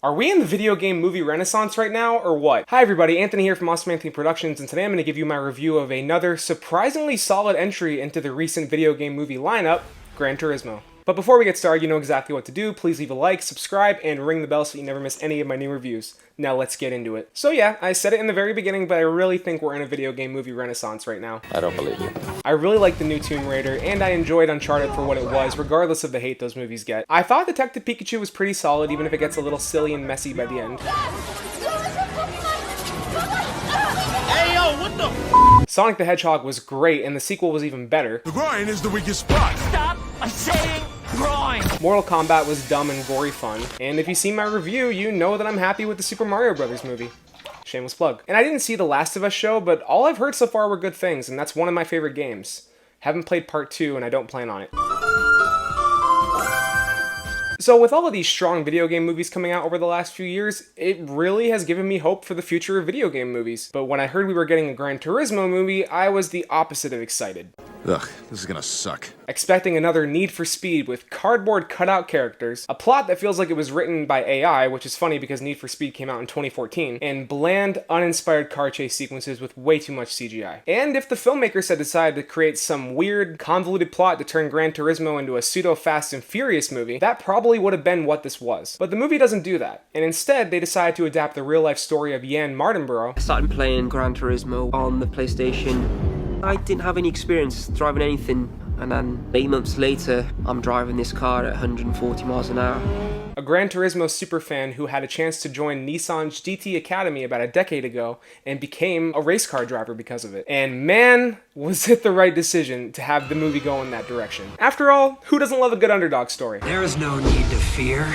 Are we in the video game movie renaissance right now, or what? Hi everybody, Anthony here from Awesome Anthony Productions, and today I'm going to give you my review of another surprisingly solid entry into the recent video game movie lineup, Gran Turismo. But before we get started, you know exactly what to do. Please leave a like, subscribe, and ring the bell so you never miss any of my new reviews. Now let's get into it. So yeah, I said it in the very beginning, but I really think we're in a video game movie renaissance right now. I don't believe you. I really like the new Tomb Raider, and I enjoyed Uncharted for what it was, regardless of the hate those movies get. I thought Detective Pikachu was pretty solid, even if it gets a little silly and messy by the end. Hey yo, what the Sonic the Hedgehog was great, and the sequel was even better. The grind is the weakest spot. Stop! I'm saying grind! Mortal Kombat was dumb and gory fun, and if you see my review, you know that I'm happy with the Super Mario Bros. Movie. Shameless plug. And I didn't see the Last of Us show, but all I've heard so far were good things, and that's one of my favorite games. Haven't played part 2, and I don't plan on it. So with all of these strong video game movies coming out over the last few years, it really has given me hope for the future of video game movies. But when I heard we were getting a Gran Turismo movie, I was the opposite of excited. Ugh, this is gonna suck. Expecting another Need for Speed with cardboard cutout characters, a plot that feels like it was written by AI, which is funny because Need for Speed came out in 2014, and bland, uninspired car chase sequences with way too much CGI. And if the filmmakers had decided to create some weird, convoluted plot to turn Gran Turismo into a pseudo-Fast and Furious movie, that probably would have been what this was. But the movie doesn't do that, and instead they decided to adapt the real-life story of Jan Mardenborough. I started playing Gran Turismo on the PlayStation. I didn't have any experience driving anything, and then 8 months later, I'm driving this car at 140 miles an hour. A Gran Turismo superfan who had a chance to join Nissan's GT Academy about a decade ago and became a race car driver because of it. And man, was it the right decision to have the movie go in that direction. After all, who doesn't love a good underdog story? There is no need to fear.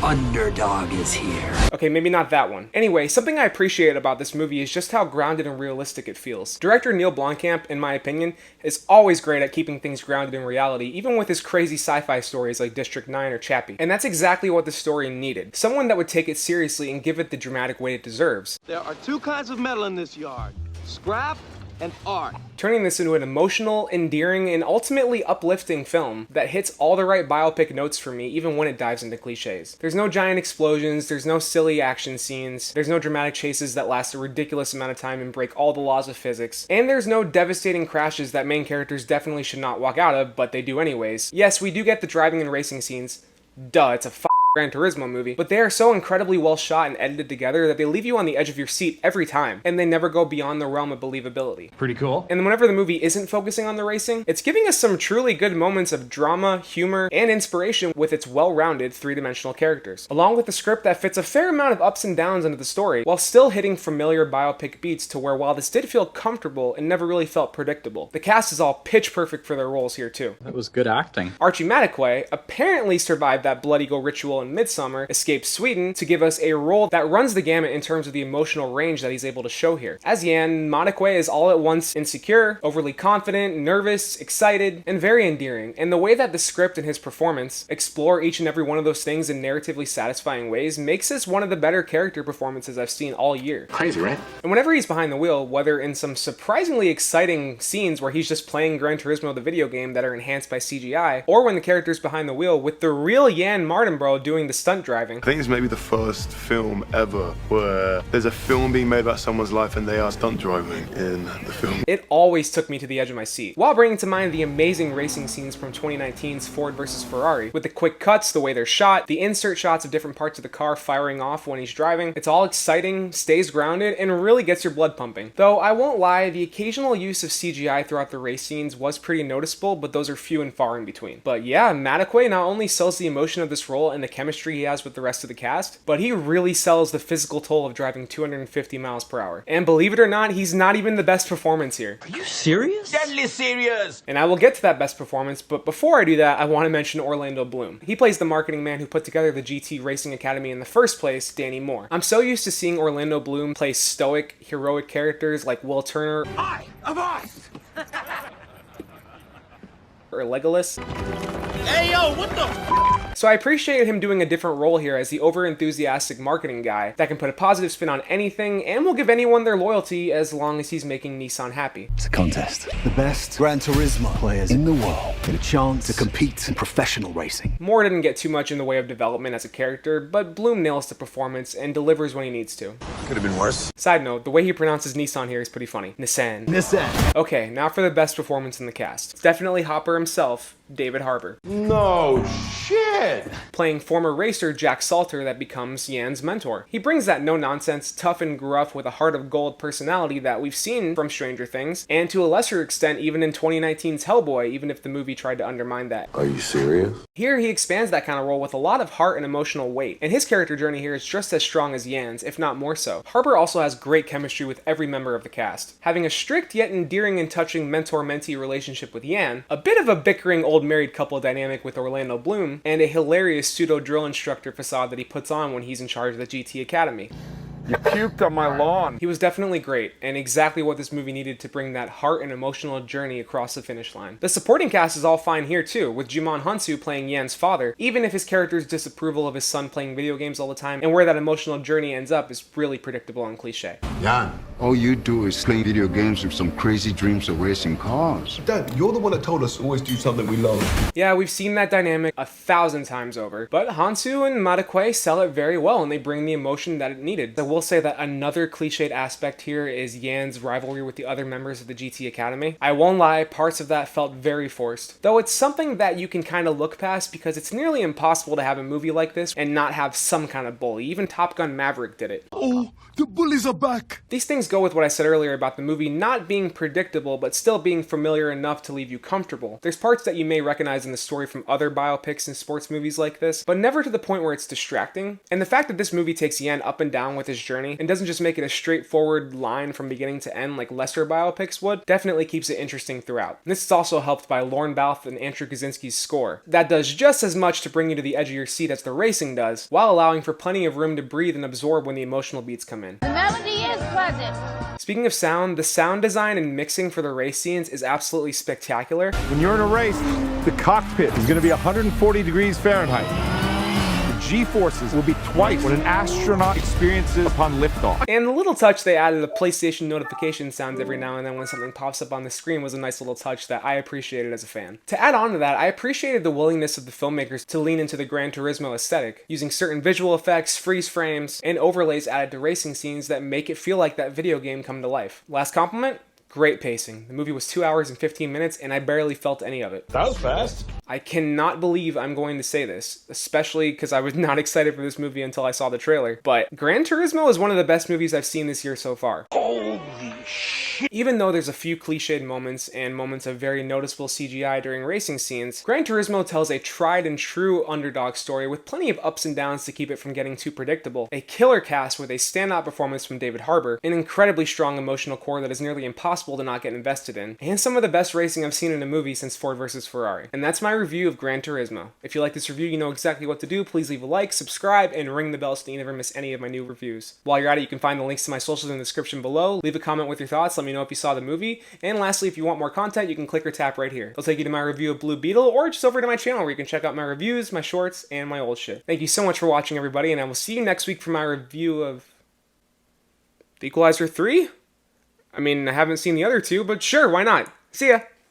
Underdog is here. Okay, maybe not that one. Anyway, something I appreciate about this movie is just how grounded and realistic it feels. Director Neil Blomkamp, in my opinion, is always great at keeping things grounded in reality, even with his crazy sci-fi stories like District 9 or Chappie. And that's exactly what the story needed. Someone that would take it seriously and give it the dramatic weight it deserves. There are two kinds of metal in this yard, scrap and art. Turning this into an emotional, endearing, and ultimately uplifting film that hits all the right biopic notes for me, even when it dives into cliches. There's no giant explosions, there's no silly action scenes, there's no dramatic chases that last a ridiculous amount of time and break all the laws of physics, and there's no devastating crashes that main characters definitely should not walk out of, but they do anyways. Yes, we do get the driving and racing scenes. Duh, it's a Gran Turismo movie, but they are so incredibly well shot and edited together that they leave you on the edge of your seat every time, and they never go beyond the realm of believability. Pretty cool. And whenever the movie isn't focusing on the racing, it's giving us some truly good moments of drama, humor, and inspiration with its well-rounded three-dimensional characters, along with a script that fits a fair amount of ups and downs into the story, while still hitting familiar biopic beats to where while this did feel comfortable, it never really felt predictable. The cast is all pitch perfect for their roles here too. That was good acting. Archie Madekwe apparently survived that blood eagle ritual in Midsummer, escaped Sweden to give us a role that runs the gamut in terms of the emotional range that he's able to show here. As Jan, Madekwe is all at once insecure, overly confident, nervous, excited, and very endearing. And the way that the script and his performance explore each and every one of those things in narratively satisfying ways makes this one of the better character performances I've seen all year. Crazy, right? And whenever he's behind the wheel, whether in some surprisingly exciting scenes where he's just playing Gran Turismo the video game that are enhanced by CGI, or when the character's behind the wheel with the real Jan Mardenborough doing the stunt driving. I think it's maybe the first film ever where there's a film being made about someone's life and they are stunt driving in the film. It always took me to the edge of my seat, while bringing to mind the amazing racing scenes from 2019's Ford vs. Ferrari, with the quick cuts, the way they're shot, the insert shots of different parts of the car firing off when he's driving. It's all exciting, stays grounded, and really gets your blood pumping. Though I won't lie, the occasional use of CGI throughout the race scenes was pretty noticeable, but those are few and far in between. But yeah, Madekwe not only sells the emotion of this role and the chemistry he has with the rest of the cast, but he really sells the physical toll of driving 250 miles per hour. And believe it or not, he's not even the best performance here. Are you serious? Deadly serious! And I will get to that best performance, but before I do that, I want to mention Orlando Bloom. He plays the marketing man who put together the GT Racing Academy in the first place, Danny Moore. I'm so used to seeing Orlando Bloom play stoic, heroic characters like Will Turner I am us! or Legolas. Hey yo, what the So I appreciated him doing a different role here as the over-enthusiastic marketing guy that can put a positive spin on anything and will give anyone their loyalty as long as he's making Nissan happy. It's a contest. The best Gran Turismo players in the world get a chance to compete in professional racing. Moore didn't get too much in the way of development as a character, but Bloom nails the performance and delivers when he needs to. Could have been worse. Side note, the way he pronounces Nissan here is pretty funny. Nissan. Nissan. Okay, now for the best performance in the cast. It's definitely Hopper himself, David Harbour. No shit! Playing former racer Jack Salter that becomes Yan's mentor. He brings that no-nonsense, tough and gruff with a heart of gold personality that we've seen from Stranger Things, and to a lesser extent even in 2019's Hellboy, even if the movie tried to undermine that. Are you serious? Here he expands that kind of role with a lot of heart and emotional weight, and his character journey here is just as strong as Yan's, if not more so. Harbour also has great chemistry with every member of the cast. Having a strict yet endearing and touching mentor-mentee relationship with Yan, a bit of a bickering old married couple dynamic with Orlando Bloom, and a hilarious pseudo-drill instructor facade that he puts on when he's in charge of the GT Academy. You puked on my lawn. He was definitely great, and exactly what this movie needed to bring that heart and emotional journey across the finish line. The supporting cast is all fine here too, with Jimon Hunsu playing Yan's father, even if his character's disapproval of his son playing video games all the time, and where that emotional journey ends up is really predictable and cliche. Jan, all you do is play video games with some crazy dreams of racing cars. Dad, you're the one that told us to always do something we love. Yeah, we've seen that dynamic 1,000 times over, but Hansu and Madakwe sell it very well, and they bring the emotion that it needed. I will say that another cliched aspect here is Yan's rivalry with the other members of the GT Academy. I won't lie, parts of that felt very forced, though it's something that you can kind of look past because it's nearly impossible to have a movie like this and not have some kind of bully. Even Top Gun Maverick did it. Oh, the bullies are back! These things go with what I said earlier about the movie not being predictable but still being familiar enough to leave you comfortable. There's parts that you may recognize in the story from other biopics and sports movies like this, but never to the point where it's distracting. And the fact that this movie takes Yan up and down with his journey and doesn't just make it a straightforward line from beginning to end like lesser biopics would, definitely keeps it interesting throughout. And this is also helped by Lorne Balfe and Andrew Kaczynski's score. That does just as much to bring you to the edge of your seat as the racing does, while allowing for plenty of room to breathe and absorb when the emotional beats come in. The melody is pleasant. Speaking of sound, the sound design and mixing for the race scenes is absolutely spectacular. When you're in a race, the cockpit is going to be 140 degrees Fahrenheit. G-forces will be twice what an astronaut experiences upon liftoff. And the little touch they added of PlayStation notification sounds every now and then when something pops up on the screen was a nice little touch that I appreciated as a fan. To add on to that, I appreciated the willingness of the filmmakers to lean into the Gran Turismo aesthetic, using certain visual effects, freeze frames, and overlays added to racing scenes that make it feel like that video game come to life. Last compliment? Great pacing. The movie was 2 hours and 15 minutes and I barely felt any of it. That was fast. I cannot believe I'm going to say this, especially because I was not excited for this movie until I saw the trailer, but Gran Turismo is one of the best movies I've seen this year so far. Holy shit. Even though there's a few cliched moments and moments of very noticeable CGI during racing scenes, Gran Turismo tells a tried and true underdog story with plenty of ups and downs to keep it from getting too predictable, a killer cast with a standout performance from David Harbour, an incredibly strong emotional core that is nearly impossible to not get invested in, and some of the best racing I've seen in a movie since Ford vs. Ferrari. And that's my review of Gran Turismo. If you like this review, you know exactly what to do. Please leave a like, subscribe, and ring the bell so that you never miss any of my new reviews. While you're at it, you can find the links to my socials in the description below. Leave a comment with your thoughts, let me know if you saw the movie, and lastly, if you want more content, you can click or tap right here. It'll take you to my review of Blue Beetle, or just over to my channel where you can check out my reviews, my shorts, and my old shit. Thank you so much for watching, everybody, and I will see you next week for my review of The Equalizer 3? I mean, I haven't seen the other two, but sure, why not? See ya!